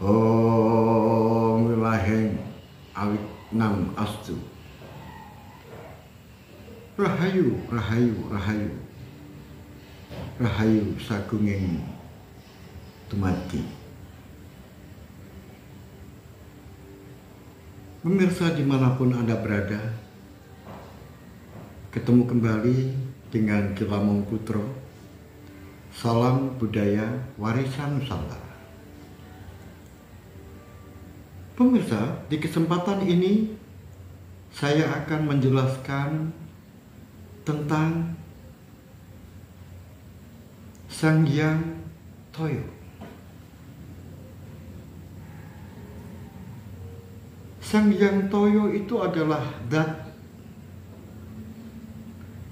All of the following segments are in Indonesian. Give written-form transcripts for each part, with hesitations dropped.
Om Wilaheng Awit Nam Astu. Rahayu, rahayu, rahayu. Rahayu sagunging dumadi. Pemirsa dimanapun Anda berada, ketemu kembali dengan Kilamong Putro. Salam budaya warisan Nusantara. Pemirsa, di kesempatan ini saya akan menjelaskan tentang Sang Hyang Toyo. Sang Hyang Toyo itu adalah dat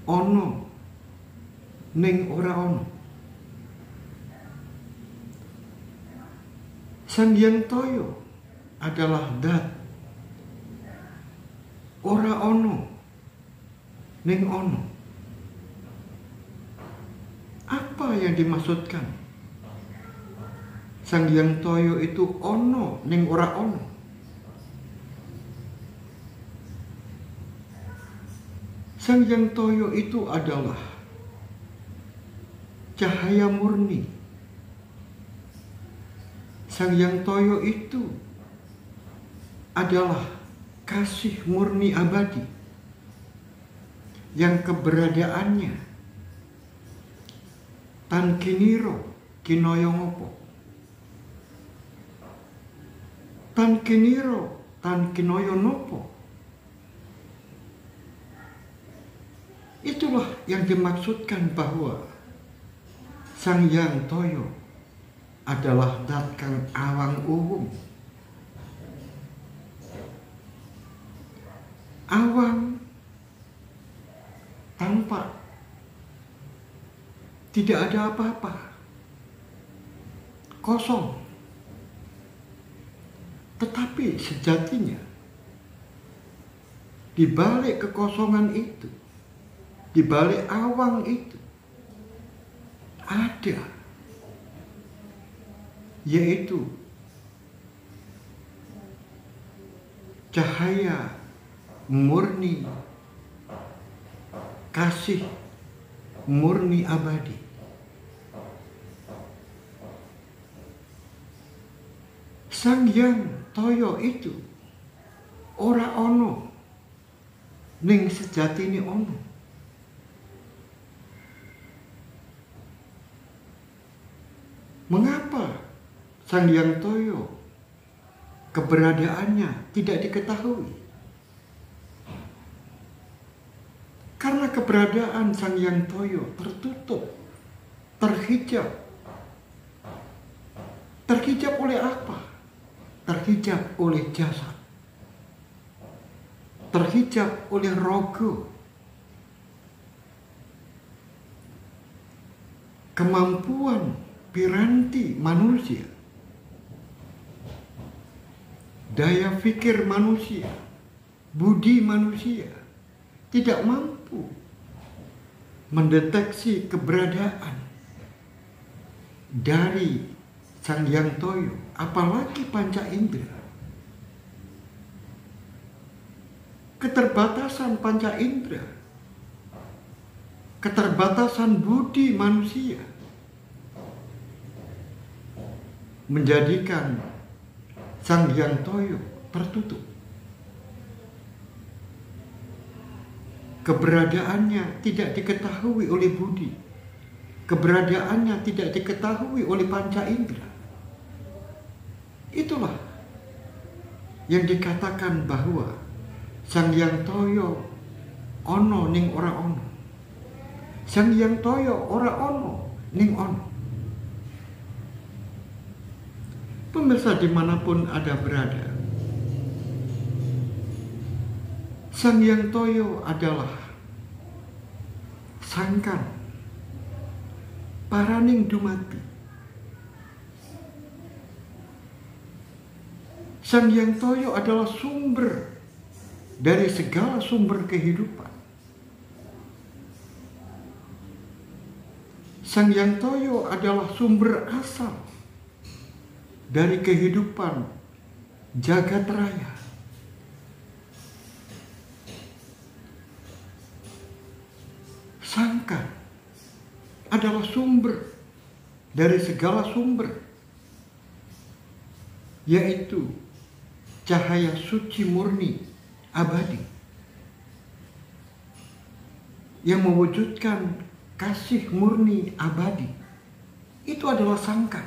ono ning ora ono. Sang Hyang Toyo adalah dat ora ono ning ono. Apa yang dimaksudkan? Sang Hyang Toyo itu ono ning ora ono. Sang Hyang Toyo itu adalah cahaya murni. Sang Hyang Toyo itu adalah kasih murni abadi yang keberadaannya tan kiniro kinoyo ngopo, tan kiniro tan kinoyo nopo. Itulah yang dimaksudkan bahwa Sang Hyang Toyo adalah dat kang awang uwung. Awang tanpa, tidak ada apa-apa, kosong. Tetapi sejatinya di balik kekosongan itu, di balik awang itu ada, yaitu cahaya murni, kasih murni abadi. Sang Hyang Toyo itu ora ono ning sejatine ono. Mengapa Sang Hyang Toyo keberadaannya tidak diketahui? Karena keberadaan Sang Hyang Toyo tertutup, terhijab. Terhijab oleh apa? Terhijab oleh jasad. Terhijab oleh rogo. Kemampuan piranti manusia. Daya pikir manusia, budi manusia tidak mampu mendeteksi keberadaan dari Sang Hyang Toyo, apalagi panca indera. Keterbatasan panca indera, keterbatasan budi manusia menjadikan Sang Hyang Toyo tertutup. Keberadaannya tidak diketahui oleh budi. Keberadaannya tidak diketahui oleh panca indera. Itulah yang dikatakan bahwa Sang Hyang Toyo ono ning ora ono. Sang Hyang Toyo ora ono ning ono. Pemirsa dimanapun Anda berada, Sang Hyang Toyo adalah sangkan paraning dumati. Sang Hyang Toyo adalah sumber dari segala sumber kehidupan. Sang Hyang Toyo adalah sumber asal dari kehidupan jagat raya. Sangkan adalah sumber dari segala sumber, yaitu cahaya suci murni abadi yang mewujudkan kasih murni abadi. Itu adalah sangkan.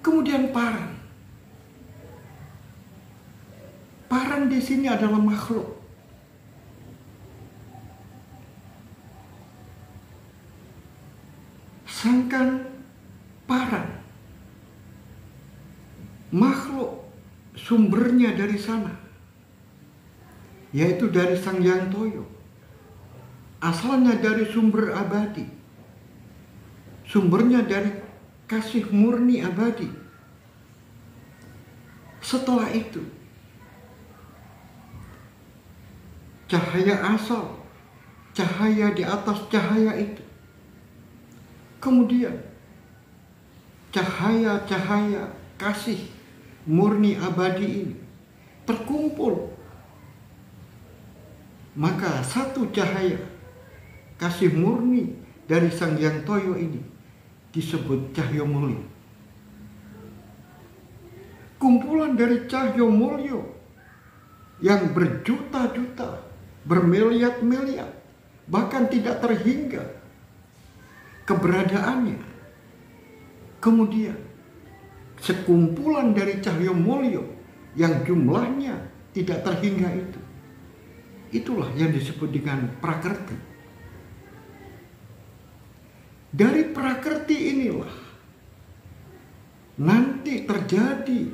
Kemudian paran. Paran di sini adalah makhluk. Sangkan, paran, makhluk sumbernya dari sana, yaitu dari Sang Hyang Toyo. Asalnya dari sumber abadi, sumbernya dari kasih murni abadi. Setelah itu, cahaya asal, cahaya di atas cahaya itu. Kemudian cahaya-cahaya kasih murni abadi ini terkumpul. Maka satu cahaya kasih murni dari Sang Hyang Toyo ini disebut Cahyo Mulyo. Kumpulan dari Cahyo Mulyo yang berjuta-juta, bermiliat-miliat, bahkan tidak terhingga keberadaannya. Kemudian sekumpulan dari Cahyo Mulyo yang jumlahnya tidak terhingga itu, itulah yang disebut dengan prakerti. Dari prakerti inilah nanti terjadi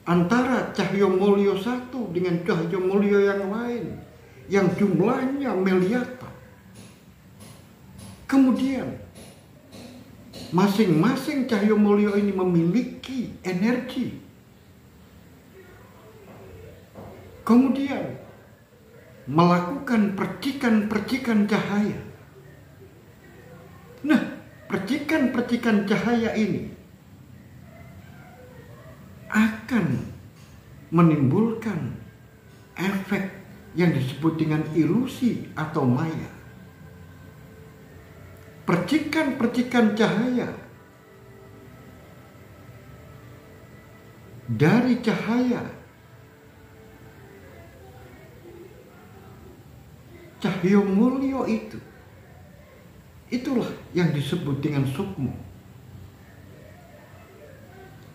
antara Cahyo Mulyo satu dengan Cahyo Mulyo yang lain yang jumlahnya miliaran. Kemudian masing-masing Cahyo Mulyo ini memiliki energi. Kemudian melakukan percikan-percikan cahaya. Nah, percikan-percikan cahaya ini akan menimbulkan efek yang disebut dengan ilusi atau maya. Percikan-percikan cahaya dari cahaya Cahyo Mulyo itu, itulah yang disebut dengan sukmo.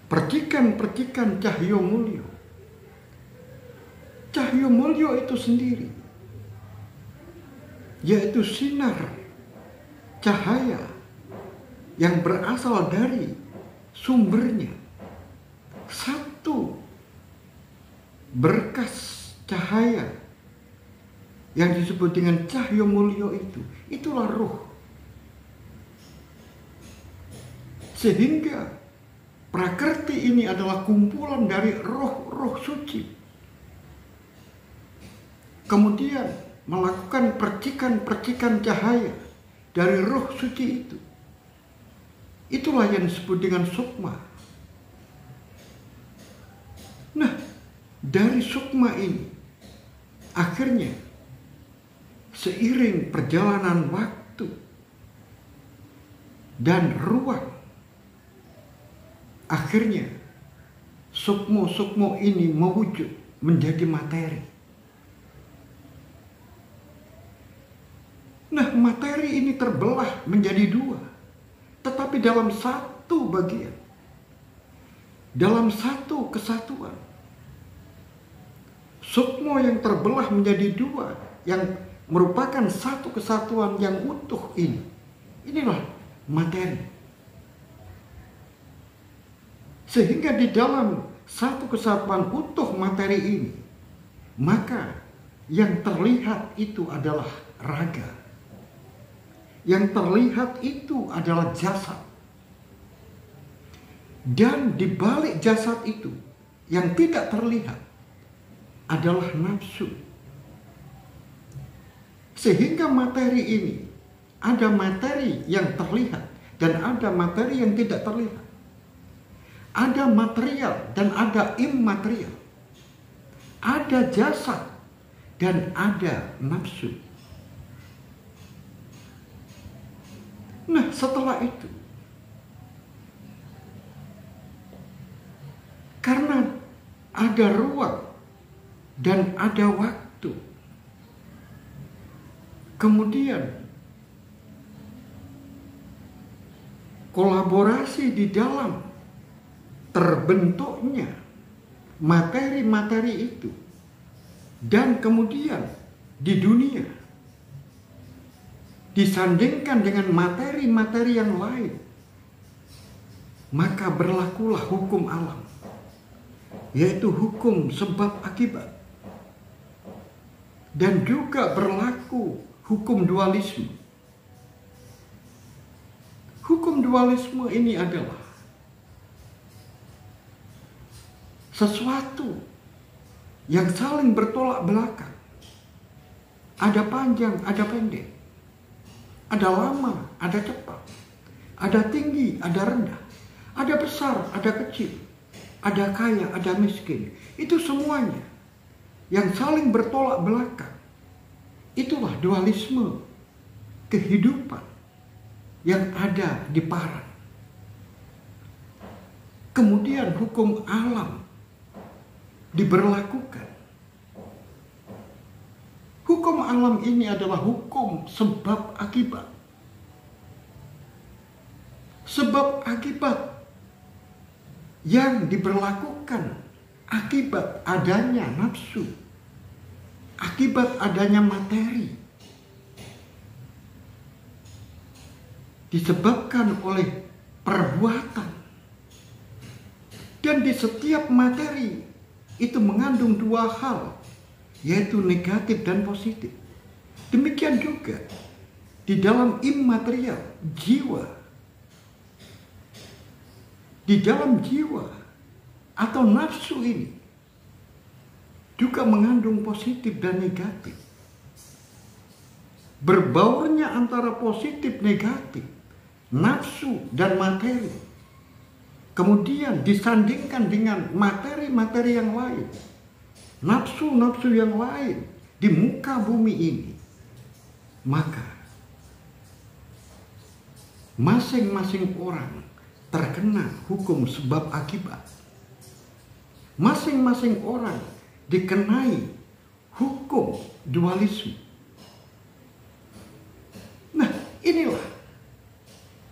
Percikan-percikan Cahyo Mulyo. Cahyo Mulyo itu sendiri, yaitu sinar cahaya yang berasal dari sumbernya. Satu berkas cahaya yang disebut dengan Cahyo Mulyo itu, itulah ruh. Sehingga prakerti ini adalah kumpulan dari roh-roh suci. Kemudian melakukan percikan-percikan cahaya dari roh suci itu. Itulah yang disebut dengan sukma. Nah, dari sukma ini akhirnya seiring perjalanan waktu dan ruang, akhirnya sukmo-sukmo ini mewujud menjadi materi. Nah, materi ini terbelah menjadi dua, tetapi dalam satu bagian, dalam satu kesatuan. Sukmo yang terbelah menjadi dua, yang merupakan satu kesatuan yang utuh ini, inilah materi. Sehingga di dalam satu kesatuan utuh materi ini, maka yang terlihat itu adalah raga. Yang terlihat itu adalah jasad. Dan di balik jasad itu yang tidak terlihat adalah nafsu. Sehingga materi ini, ada materi yang terlihat, dan ada materi yang tidak terlihat. Ada material dan ada imaterial. Ada jasad dan ada nafsu. Nah, setelah itu, karena ada ruang dan ada waktu, kemudian kolaborasi di dalam terbentuknya materi-materi itu, dan kemudian di dunia disandingkan dengan materi-materi yang lain, maka berlakulah hukum alam, yaitu hukum sebab akibat. Dan juga berlaku hukum dualisme. Hukum dualisme ini adalah sesuatu yang saling bertolak belakang. Ada panjang, ada pendek. Ada lama, ada cepat. Ada tinggi, ada rendah. Ada besar, ada kecil. Ada kaya, ada miskin. Itu semuanya yang saling bertolak belakang. Itulah dualisme kehidupan yang ada di paran. Kemudian hukum alam diberlakukan. Hukum alam ini adalah hukum sebab akibat. Sebab akibat yang diberlakukan akibat adanya nafsu, akibat adanya materi, disebabkan oleh perbuatan. Dan di setiap materi itu mengandung dua hal, yaitu negatif dan positif. Demikian juga di dalam imaterial, jiwa. Di dalam jiwa atau nafsu ini juga mengandung positif dan negatif. Berbaurnya antara positif negatif, nafsu dan materi, kemudian disandingkan dengan materi-materi yang lain, nafsu-nafsu yang lain di muka bumi ini, maka masing-masing orang terkena hukum sebab akibat. Masing-masing orang dikenai hukum dualisme. Nah, inilah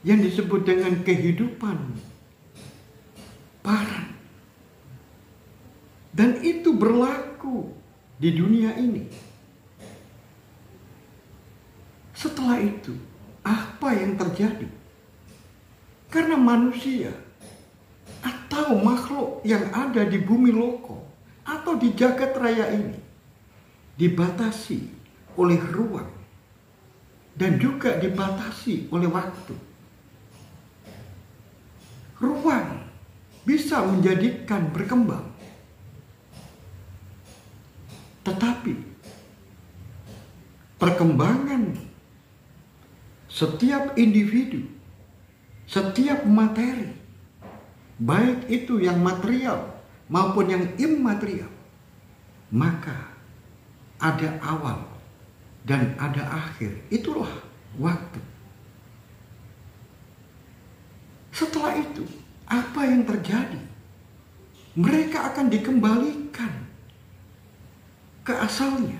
yang disebut dengan kehidupan paran. Dan itu berlaku di dunia ini. Setelah itu, apa yang terjadi? Karena manusia atau makhluk yang ada di bumi loko atau di jagat raya ini dibatasi oleh ruang dan juga dibatasi oleh waktu. Ruang bisa menjadikan berkembang, tetapi perkembangan setiap individu, setiap materi, baik itu yang material maupun yang imaterial, maka ada awal dan ada akhir. Itulah waktu. Setelah itu, apa yang terjadi? Mereka akan dikembalikan ke asalnya.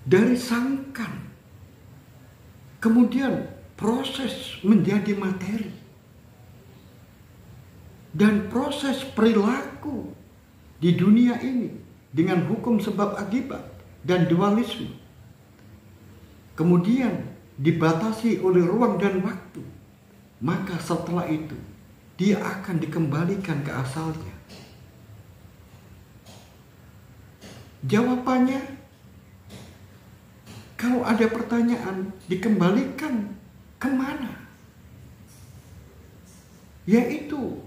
Dari sangkan, kemudian proses menjadi materi, dan proses perilaku di dunia ini dengan hukum sebab akibat dan dualisme, kemudian dibatasi oleh ruang dan waktu, maka setelah itu dia akan dikembalikan ke asalnya. Jawabannya, kalau ada pertanyaan, dikembalikan kemana? Yaitu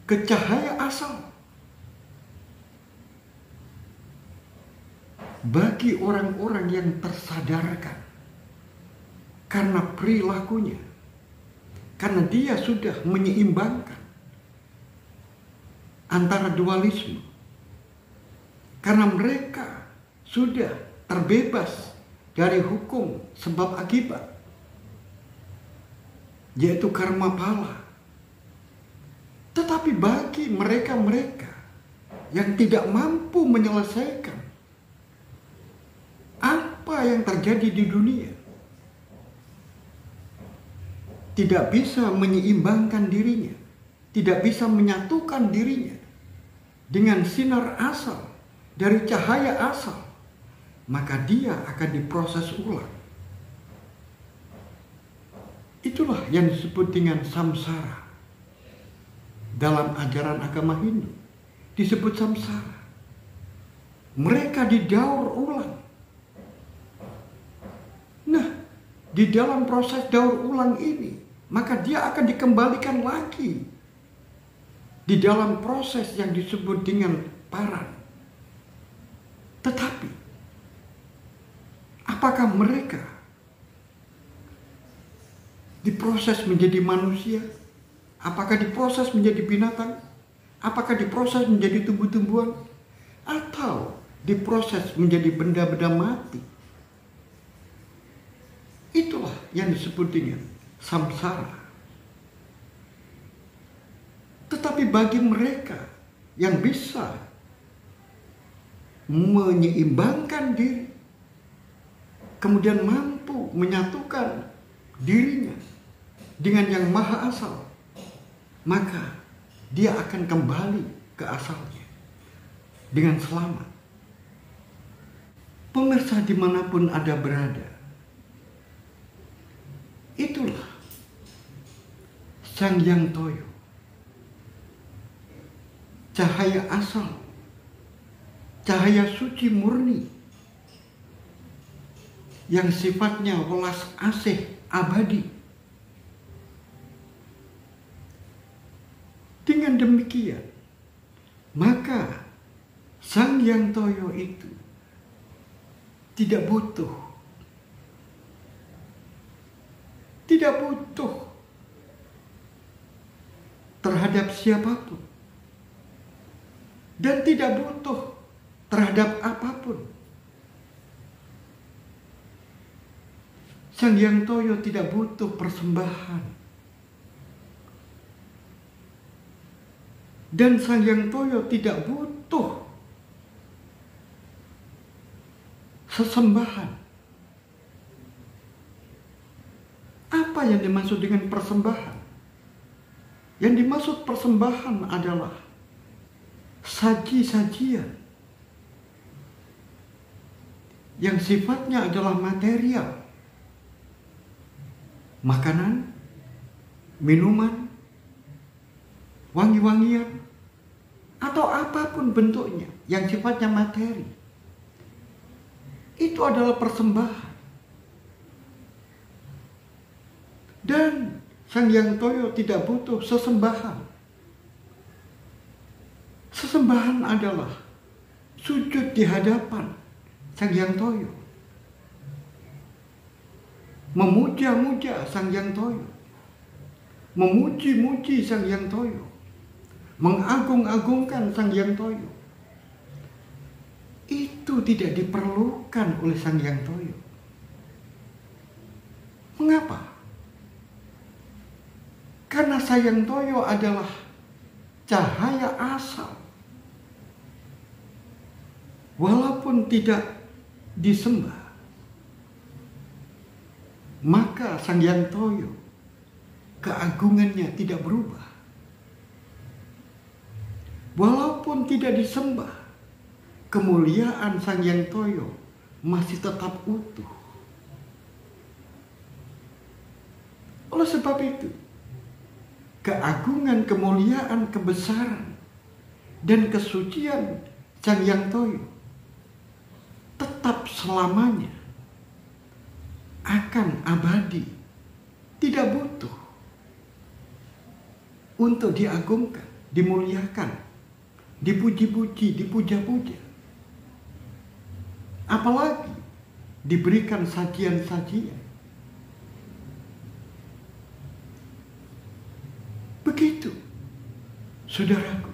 ke cahaya asal. Bagi orang-orang yang tersadarkan karena perilakunya, karena dia sudah menyeimbangkan antara dualisme, karena mereka sudah terbebas dari hukum sebab akibat, yaitu karma pala. Tetapi bagi mereka-mereka yang tidak mampu menyelesaikan apa yang terjadi di dunia, tidak bisa menyeimbangkan dirinya, tidak bisa menyatukan dirinya dengan sinar asal dari cahaya asal, maka dia akan diproses ulang. Itulah yang disebut dengan samsara. Dalam ajaran agama Hindu disebut samsara. Mereka didaur ulang. Nah, di dalam proses daur ulang ini, maka dia akan dikembalikan lagi di dalam proses yang disebut dengan paran. Tetapi apakah mereka diproses menjadi manusia? Apakah diproses menjadi binatang? Apakah diproses menjadi tumbuh-tumbuhan? Atau diproses menjadi benda-benda mati? Itulah yang disebut dengan samsara. Tetapi bagi mereka yang bisa menyeimbangkan diri, kemudian mampu menyatukan dirinya dengan yang maha asal, maka dia akan kembali ke asalnya dengan selamat. Pemirsa dimanapun Anda berada, itulah Sang Hyang Toyo, cahaya asal, cahaya suci murni, yang sifatnya welas asih abadi. Dengan demikian, maka Sang Hyang Toyo itu tidak butuh terhadap siapapun, dan tidak butuh terhadap apapun. Sang Hyang Toyo tidak butuh persembahan. Dan Sang Hyang Toyo tidak butuh sesembahan. Apa yang dimaksud dengan persembahan? Yang dimaksud persembahan adalah saji-sajian yang sifatnya adalah material. Makanan, minuman, wangi-wangian, atau apapun bentuknya yang sifatnya materi. Itu adalah persembahan. Dan Sang Hyang Toyo tidak butuh sesembahan. Sesembahan adalah sujud di hadapan Sang Hyang Toyo, memuja-muja Sang Hyang Toyo, memuji-muji Sang Hyang Toyo, mengagung-agungkan Sang Hyang Toyo. Itu tidak diperlukan oleh Sang Hyang Toyo. Mengapa? Karena Sang Hyang Toyo adalah cahaya asal. Walaupun tidak disembah, maka Sang Hyang Toyo keagungannya tidak berubah. Walaupun tidak disembah, kemuliaan Sang Hyang Toyo masih tetap utuh. Oleh sebab itu, keagungan, kemuliaan, kebesaran, dan kesucian Sang Hyang Toyo tetap selamanya akan abadi, tidak butuh untuk diagungkan, dimuliakan, dipuji-puji, dipuja-puja, apalagi diberikan sajian-sajian. Saudaraku,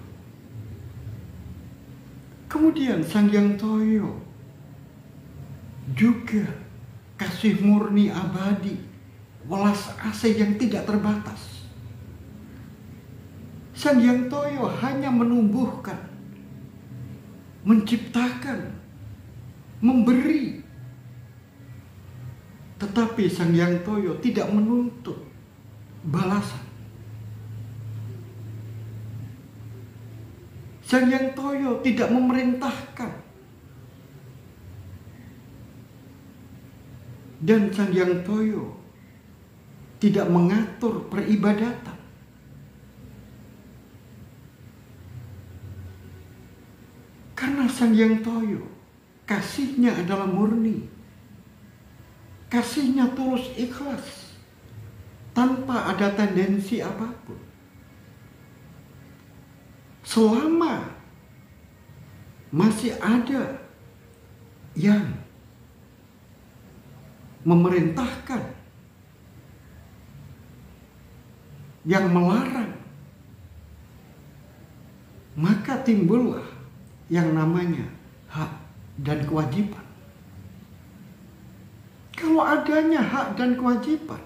kemudian Sang Hyang Toyo juga kasih murni abadi, welas asih yang tidak terbatas. Sang Hyang Toyo hanya menumbuhkan, menciptakan, memberi. Tetapi Sang Hyang Toyo tidak menuntut balasan. Sang Hyang Toyo tidak memerintahkan. Dan Sang Hyang Toyo tidak mengatur peribadatan. Karena Sang Hyang Toyo kasihnya adalah murni. Kasihnya tulus ikhlas, tanpa ada tendensi apapun. Selama masih ada yang memerintahkan, yang melarang, maka timbullah yang namanya hak dan kewajiban. Kalau adanya hak dan kewajiban,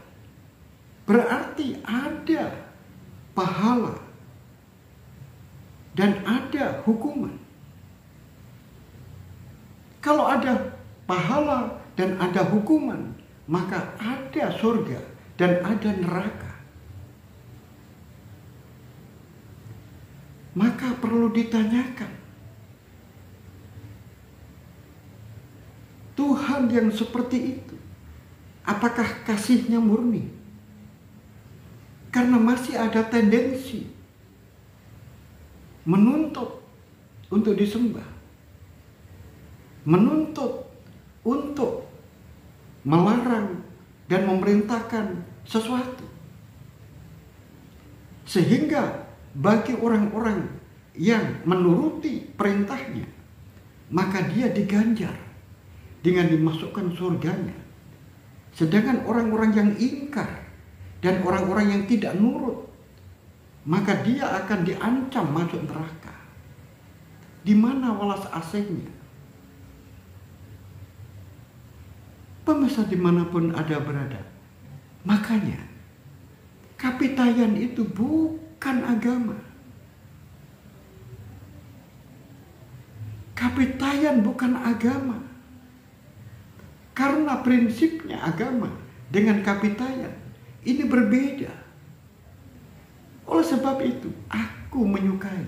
berarti ada pahala dan ada hukuman. Kalau ada pahala dan ada hukuman, maka ada surga dan ada neraka. Maka perlu ditanyakan, Tuhan yang seperti itu, apakah kasihnya murni? Karena masih ada tendensi menuntut untuk disembah, menuntut untuk melarang dan memerintahkan sesuatu. Sehingga bagi orang-orang yang menuruti perintahnya, maka dia diganjar dengan dimasukkan surganya. Sedangkan orang-orang yang ingkar dan orang-orang yang tidak nurut, maka dia akan diancam masuk neraka. Di mana welas asihnya? Pemirsa dimanapun ada berada. Makanya kapitayan itu bukan agama. Kapitayan bukan agama. Karena prinsipnya agama dengan kapitayan ini berbeda. Oleh sebab itu, aku menyukai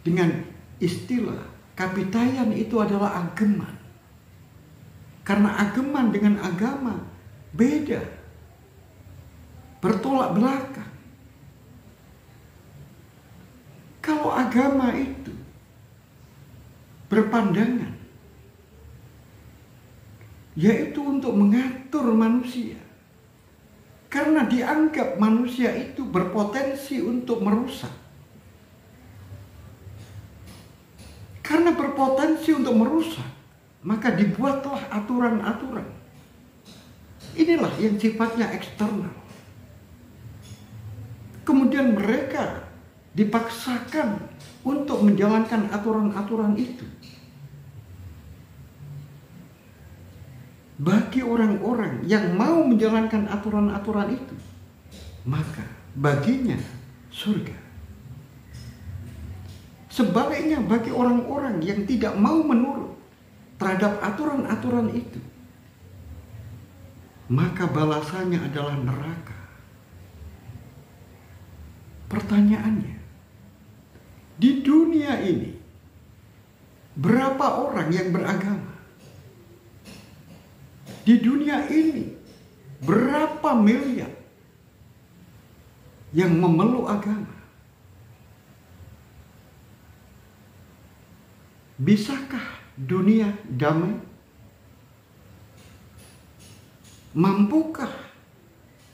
dengan istilah kapitayan itu adalah ageman. Karena ageman dengan agama beda, bertolak belakang. Kalau agama itu berpandangan, yaitu untuk mengatur manusia. Karena dianggap manusia itu berpotensi untuk merusak. Karena berpotensi untuk merusak, maka dibuatlah aturan-aturan. Inilah yang sifatnya eksternal. Kemudian mereka dipaksakan untuk menjalankan aturan-aturan itu. Bagi orang-orang yang mau menjalankan aturan-aturan itu, maka baginya surga. Sebaliknya bagi orang-orang yang tidak mau menurut terhadap aturan-aturan itu, maka balasannya adalah neraka. Pertanyaannya, di dunia ini berapa orang yang beragama? Di dunia ini berapa miliar yang memeluk agama? Bisakah dunia damai? Mampukah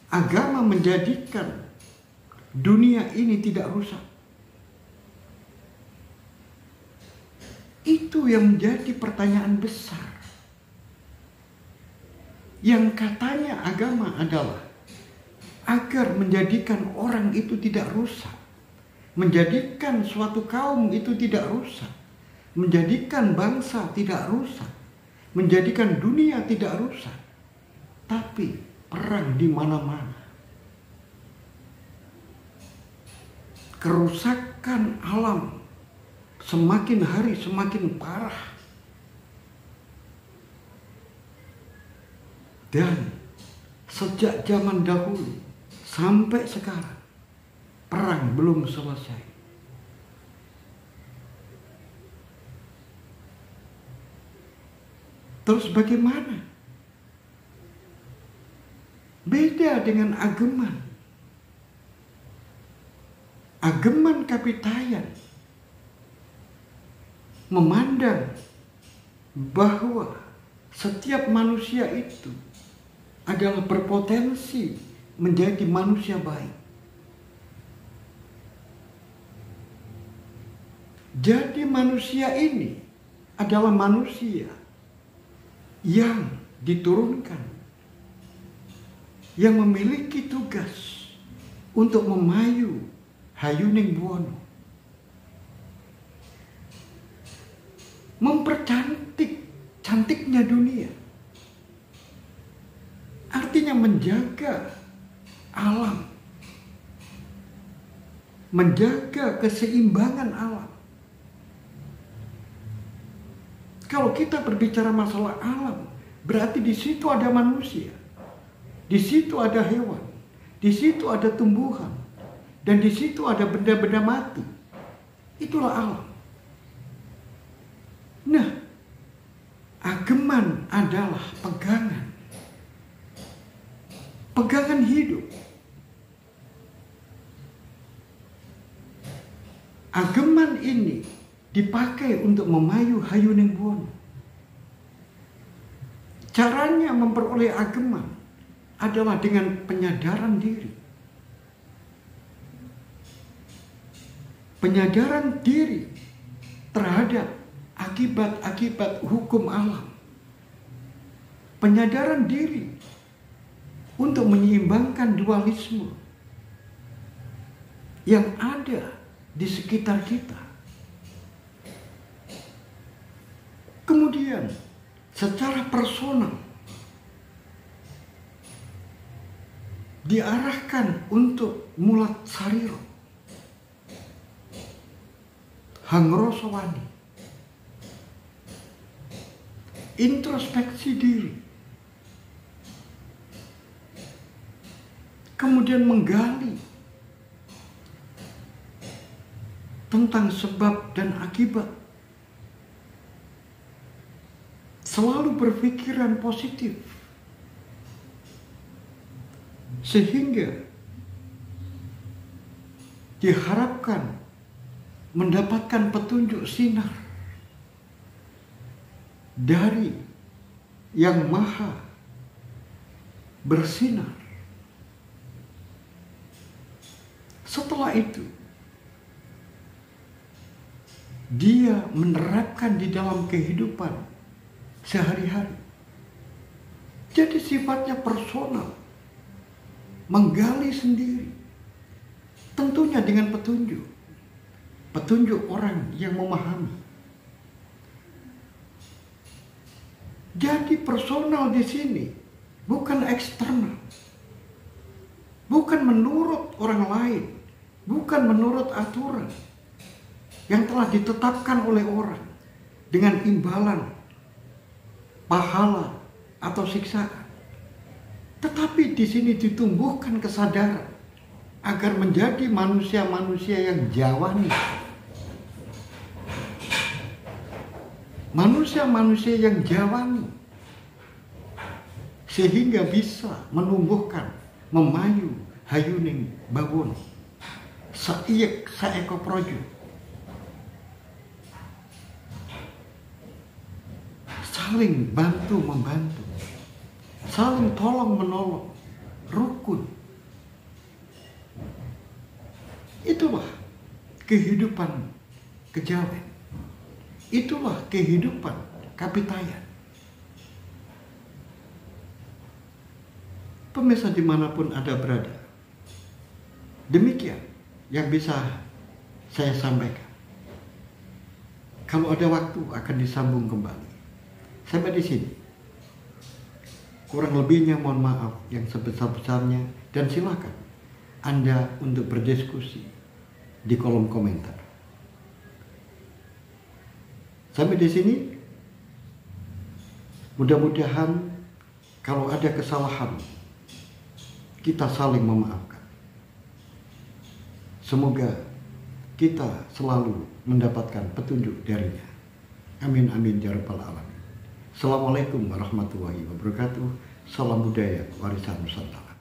agama menjadikan dunia ini tidak rusak? Itu yang menjadi pertanyaan besar. Yang katanya agama adalah agar menjadikan orang itu tidak rusak, menjadikan suatu kaum itu tidak rusak, menjadikan bangsa tidak rusak, menjadikan dunia tidak rusak, tapi perang di mana-mana. Kerusakan alam semakin hari semakin parah. Dan sejak zaman dahulu sampai sekarang, perang belum selesai. Terus bagaimana? Beda dengan ageman. Ageman Kapitayan memandang bahwa setiap manusia itu adalah berpotensi menjadi manusia baik. Jadi manusia ini adalah manusia yang diturunkan, yang memiliki tugas untuk memayu hayuning buwono, mempercantik cantiknya dunia. Artinya menjaga alam, menjaga keseimbangan alam. Kalau kita berbicara masalah alam, berarti di situ ada manusia, di situ ada hewan, di situ ada tumbuhan, dan di situ ada benda-benda mati. Itulah alam. Nah, ageman adalah pegangan hidup. Ageman ini dipakai untuk memayu hayuning buwono. Caranya memperoleh ageman adalah dengan penyadaran diri. Penyadaran diri terhadap akibat-akibat hukum alam. Penyadaran diri untuk menyeimbangkan dualisme yang ada di sekitar kita. Kemudian secara personal diarahkan untuk mulat sariro, hangroso wani, introspeksi diri, kemudian menggali tentang sebab dan akibat, selalu berpikiran positif, sehingga diharapkan mendapatkan petunjuk sinar dari Yang Maha bersinar. Setelah itu, dia menerapkan di dalam kehidupan sehari-hari. Jadi sifatnya personal, menggali sendiri, tentunya dengan petunjuk orang yang memahami. Jadi personal di sini bukan eksternal, bukan menurut orang lain, bukan menurut aturan yang telah ditetapkan oleh orang dengan imbalan pahala atau siksaan. Tetapi di sini ditumbuhkan kesadaran agar menjadi manusia-manusia yang jawani. Manusia-manusia yang jawani, sehingga bisa menumbuhkan, memayu hayuning bawono, saiyek saeko projo, saling bantu-membantu, saling tolong-menolong, rukun. Itulah kehidupan kejawen. Itulah kehidupan Kapitayan. Pemirsa dimanapun Anda berada, demikian yang bisa saya sampaikan. Kalau ada waktu akan disambung kembali. Sampai di sini. Kurang lebihnya mohon maaf yang sebesar-besarnya, dan silakan Anda untuk berdiskusi di kolom komentar. Sampai di sini, mudah-mudahan kalau ada kesalahan, kita saling memaafkan. Semoga kita selalu mendapatkan petunjuk darinya. Amin amin ya rabbal alamin. Assalamualaikum warahmatullahi wabarakatuh. Salam budaya warisan Nusantara.